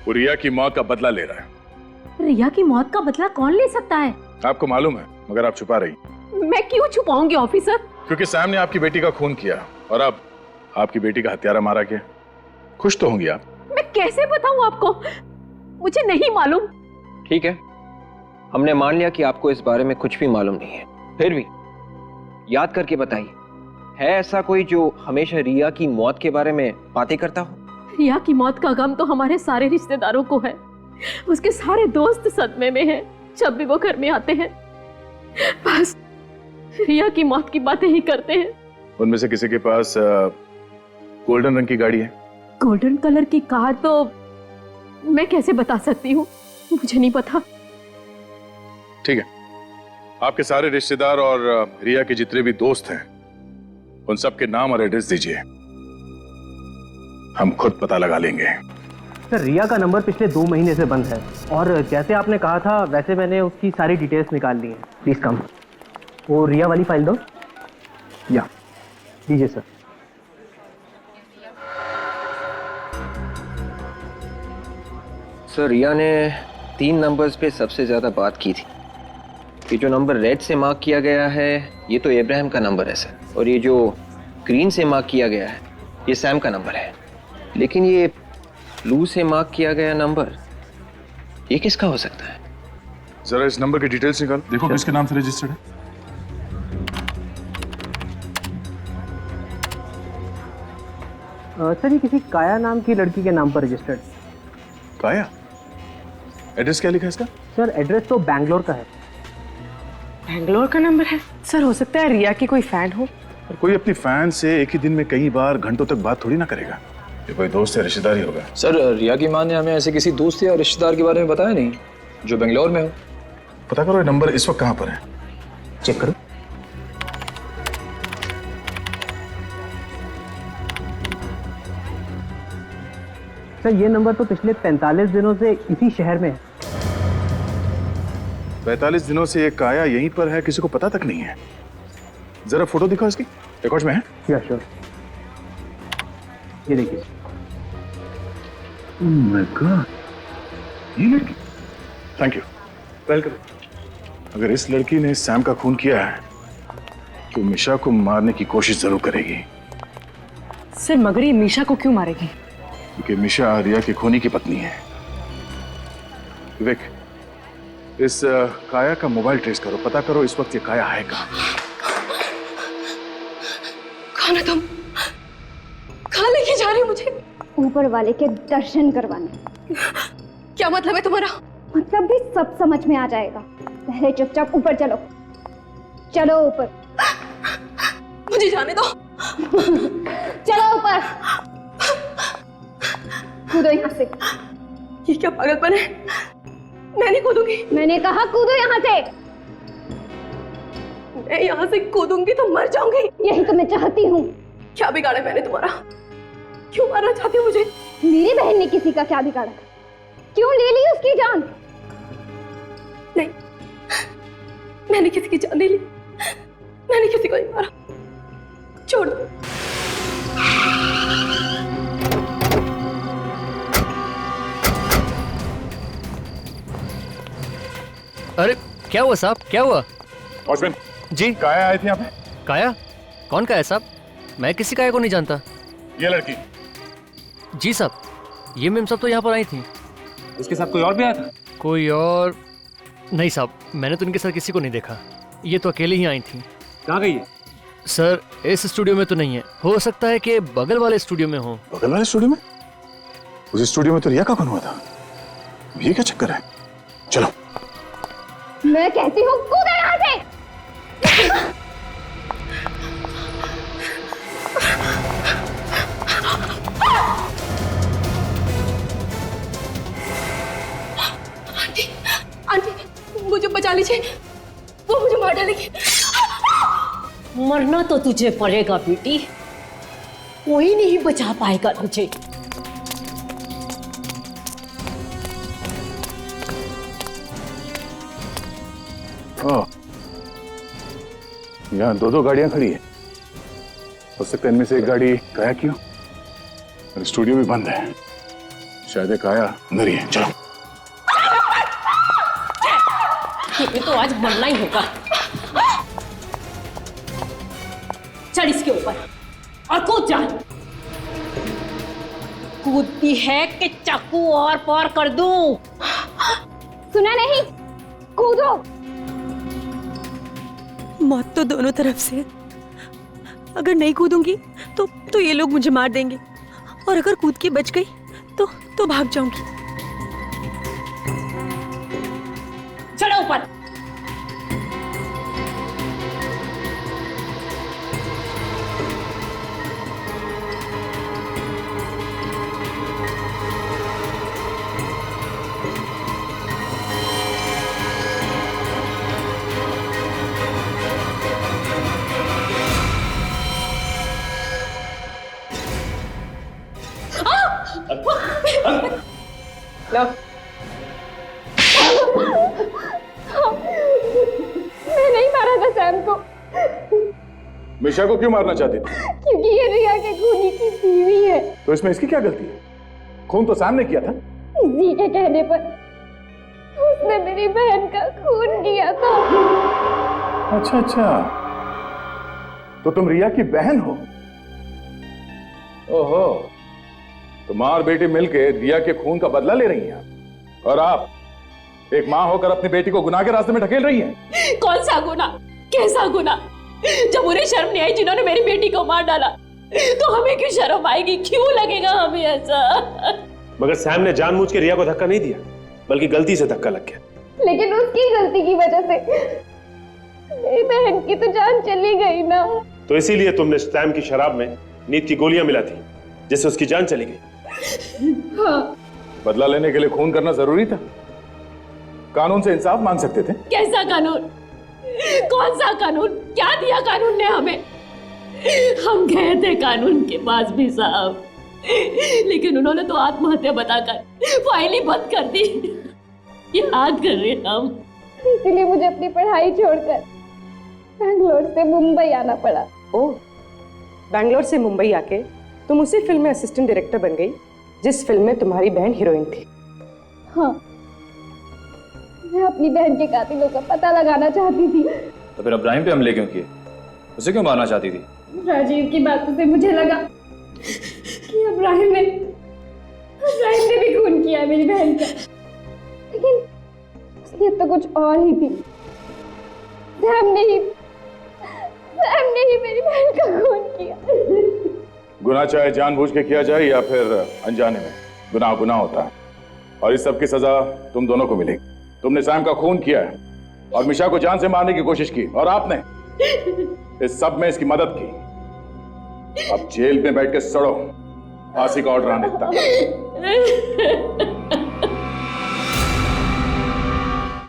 Speaker 1: वो रिया की मौत का बदला ले रहा है।
Speaker 6: रिया की मौत का बदला कौन ले सकता है?
Speaker 1: आपको मालूम है, मगर आप छुपा रही।
Speaker 6: मैं क्यों छुपाऊंगी ऑफिसर?
Speaker 1: क्योंकि सैम ने आपकी बेटी का खून किया और अब आपकी बेटी का हत्यारा मारा गया। खुश तो होंगी आप।
Speaker 6: मैं कैसे बताऊं आपको, मुझे नहीं मालूम।
Speaker 13: ठीक है, हमने मान लिया कि आपको इस बारे में कुछ भी मालूम नहीं है। फिर भी याद करके बताइए, है ऐसा कोई जो हमेशा रिया की मौत के बारे में बातें करता हो?
Speaker 6: रिया की मौत का गम तो हमारे सारे रिश्तेदारों को है। उसके सारे दोस्त सदमे में हैं। जब भी वो घर में आते हैं बस रिया की मौत की बातें ही करते हैं।
Speaker 1: उनमें से किसी के पास गोल्डन रंग की गाड़ी है?
Speaker 6: गोल्डन कलर की कार तो मैं कैसे बता सकती हूँ, मुझे नहीं पता।
Speaker 1: ठीक है, आपके सारे रिश्तेदार और रिया के जितने भी दोस्त हैं उन सब के नाम और एड्रेस दीजिए, हम खुद पता लगा लेंगे।
Speaker 15: सर रिया का नंबर पिछले 2 महीने से बंद है और जैसे आपने कहा था वैसे मैंने उसकी सारी डिटेल्स निकाल ली हैं। Please come. वो रिया वाली फाइल दो। या दीजिए सर।
Speaker 13: सर रिया ने 3 नंबर्स पे सबसे ज्यादा बात की थी। ये जो नंबर रेड से मार्क किया गया है ये तो इब्राहिम का नंबर है सर, और ये जो ग्रीन से मार्क किया गया है ये सैम का नंबर है। लेकिन ये ब्लू से मार्क किया गया नंबर ये किसका हो सकता है?
Speaker 1: जरा इस नंबर की डिटेल्स निकाल, देखो किसके नाम से रजिस्टर्ड है।
Speaker 15: सर ये किसी काया नाम की लड़की के नाम पर रजिस्टर्ड।
Speaker 1: काया? एड्रेस क्या लिखा है इसका?
Speaker 15: सर एड्रेस तो बैंगलोर का है।
Speaker 14: बैंगलोर का नंबर है? सर हो सकता है रिया की कोई फैन हो।
Speaker 1: और कोई अपनी फैन से एक ही दिन में कई बार घंटों तक बात थोड़ी ना करेगा। ये कोई दोस्त या रिश्तेदार ही होगा।
Speaker 16: सर रिया की मां ने हमें ऐसे किसी दोस्त या रिश्तेदार के बारे में बताया नहीं जो बेंगलोर में हो।
Speaker 1: पता करो ये नंबर इस वक्त कहां पर है।
Speaker 15: चेक करो। सर ये नंबर तो पिछले 45 दिनों से इसी शहर में है।
Speaker 1: 45 दिनों से ये काया यहीं पर है, किसी को पता तक नहीं है। जरा फोटो दिखाओ इसकी, रिकॉर्ड में है?
Speaker 15: या श्योर, ये देखिए।
Speaker 1: ओह माय गॉड, ये लड़की। Thank you, welcome. अगर इस लड़की ने सैम का खून किया है तो मिशा को मारने की कोशिश जरूर करेगी।
Speaker 14: सर मगर ये मीशा को क्यों मारेगी?
Speaker 1: क्योंकि मिशा रिया की खूनी की पत्नी है। विवेक, इस काया का मोबाइल ट्रेस करो, पता करो इस वक्त ये काया है कहाँ।
Speaker 8: कौन है तुम? कहाँ लेके जा रही हो मुझे?
Speaker 17: ऊपर वाले के दर्शन करवाने।
Speaker 8: क्या मतलब है तुम्हारा?
Speaker 17: मतलब भी सब समझ में आ जाएगा। पहले चुपचाप ऊपर चलो, चलो ऊपर।
Speaker 8: मुझे जाने दो।
Speaker 17: चलो ऊपर, कूदो यहाँ से।
Speaker 8: ये क्या पागलपन है? मैं नहीं कूदूंगी।
Speaker 17: मैंने कहा कूदो यहाँ से।
Speaker 8: मैं यहाँ से कूदूंगी तो मर जाऊंगी।
Speaker 17: यही तो मैं चाहती हूँ।
Speaker 8: क्या बिगाड़ा मैंने तुम्हारा? क्यों मारना चाहती हो मुझे?
Speaker 17: मेरी बहन ने किसी का क्या बिगाड़ा? क्यों ले ली उसकी जान?
Speaker 8: नहीं, मैंने किसी की जान नहीं ली। मैंने किसी को नहीं मारा। छोड़ दो।
Speaker 12: अरे क्या हुआ साहब, क्या हुआ?
Speaker 1: वॉचमैन
Speaker 12: जी,
Speaker 1: काया आए थे यहाँ पे।
Speaker 12: काया? कौन काया साहब? मैं किसी काया को नहीं जानता।
Speaker 1: ये लड़की।
Speaker 12: जी साहब, ये मैम सब तो यहाँ पर आई थी।
Speaker 3: इसके साथ कोई और भी आया था?
Speaker 12: कोई और नहीं साहब, मैंने तो इनके साथ किसी को नहीं देखा। ये तो अकेले ही आई थी।
Speaker 3: कहाँ गई है?
Speaker 12: सर इस स्टूडियो में तो नहीं है, हो सकता है कि बगल वाले स्टूडियो में हो।
Speaker 1: बगल वाले स्टूडियो में? उस स्टूडियो में तो रिया का खून हुआ था। ये क्या चक्कर है? चलो।
Speaker 17: मैं कहती हूँ कूदो यहाँ से।
Speaker 8: आंटी, आंटी, मुझे बचा लीजिए। वो मुझे मार डालेगी।
Speaker 18: मरना तो तुझे पड़ेगा बेटी, कोई नहीं बचा पाएगा तुझे।
Speaker 1: यहाँ दो गाड़ियां खड़ी है। हो सकता है इनमें से एक गाड़ी काया की हो और स्टूडियो भी बंद है। शायद काया अंदर ही है। चलो।
Speaker 18: तुम्हें तो आज मरना ही होगा। चढ़ इसके ऊपर और कूद जा। कूदती है कि चाकू और पार कर दूं?
Speaker 17: सुना नहीं? कूदो।
Speaker 8: मौत तो दोनों तरफ से है। अगर नहीं कूदूंगी तो ये लोग मुझे मार देंगे, और अगर कूद के बच गई तो भाग जाऊंगी।
Speaker 18: चढ़ो ऊपर।
Speaker 8: लो।
Speaker 17: मैं नहीं मारा था सैम को।
Speaker 1: मिशा को क्यों मारना चाहती थी?
Speaker 17: क्योंकि ये रिया के खूनी की बीवी है।
Speaker 1: तो इसमें इसकी क्या गलती है? खून तो सैम ने किया था।
Speaker 17: इसी के कहने पर उसने मेरी बहन का खून किया था।
Speaker 1: अच्छा अच्छा, तो तुम रिया की बहन हो? ओहो, तो माँ और बेटी मिलके रिया के खून का बदला ले रही हैं। और आप एक माँ होकर अपनी बेटी को गुनाह के रास्ते में ढकेल रही हैं।
Speaker 6: कौन सा गुनाह? कैसा गुनाह? जब उन्हें शर्म नहीं आई जिन्होंने मेरी बेटी को मार डाला, तो हमें क्यों शर्म आएगी? क्यों लगेगा हमें ऐसा?
Speaker 11: मगर सैम ने जानबूझ के रिया को धक्का नहीं दिया, बल्कि गलती से धक्का लग गया।
Speaker 17: लेकिन उसकी गलती की वजह से मेरी बहन की तो जान चली गई ना।
Speaker 11: तो इसीलिए तुमने सैम की शराब में नींद की गोलियां मिला थी, जिससे उसकी जान चली गई।
Speaker 6: हाँ।
Speaker 1: बदला लेने के लिए खून करना जरूरी था? कानून से इंसाफ मांग सकते थे।
Speaker 6: कैसा कानून? कौन सा कानून? क्या दिया कानून ने हमें? हम गए थे कानून के पास भी साहब, लेकिन उन्होंने तो आत्महत्या बताकर फाइल ही बंद कर दी। ये हाथ कर रहे हम।
Speaker 17: इसीलिए मुझे अपनी पढ़ाई छोड़कर बैंगलोर से मुंबई आना पड़ा।
Speaker 14: ओह, बैंगलोर से मुंबई आके तुम उसी फिल्म में असिस्टेंट डायरेक्टर बन गई जिस फिल्म में तुम्हारी बहन हीरोइन थी।
Speaker 17: हाँ, मैं अपनी बहन के कातिलों का पता लगाना चाहती थी।
Speaker 16: तो फिर इब्राहिम पे हमले क्यों किए? उसे क्यों मारना चाहती थी?
Speaker 17: राजीव की बातों से मुझे लगा कि इब्राहिम ने भी खून किया मेरी बहन का, लेकिन उसकी तो कुछ और ही थी। सैम ने ही मेरी बहन का खून किया।
Speaker 1: गुनाह चाहे जानबूझ के किया जाए या फिर अनजाने में, गुनाह गुनाह होता है और इस सब की सजा तुम दोनों को मिलेगी। तुमने सैम का खून किया है और मिशा को जान से मारने की कोशिश की और आपने इस सब में इसकी मदद की। अब जेल में बैठ के सड़ो, फांसी का ऑर्डर आने तक।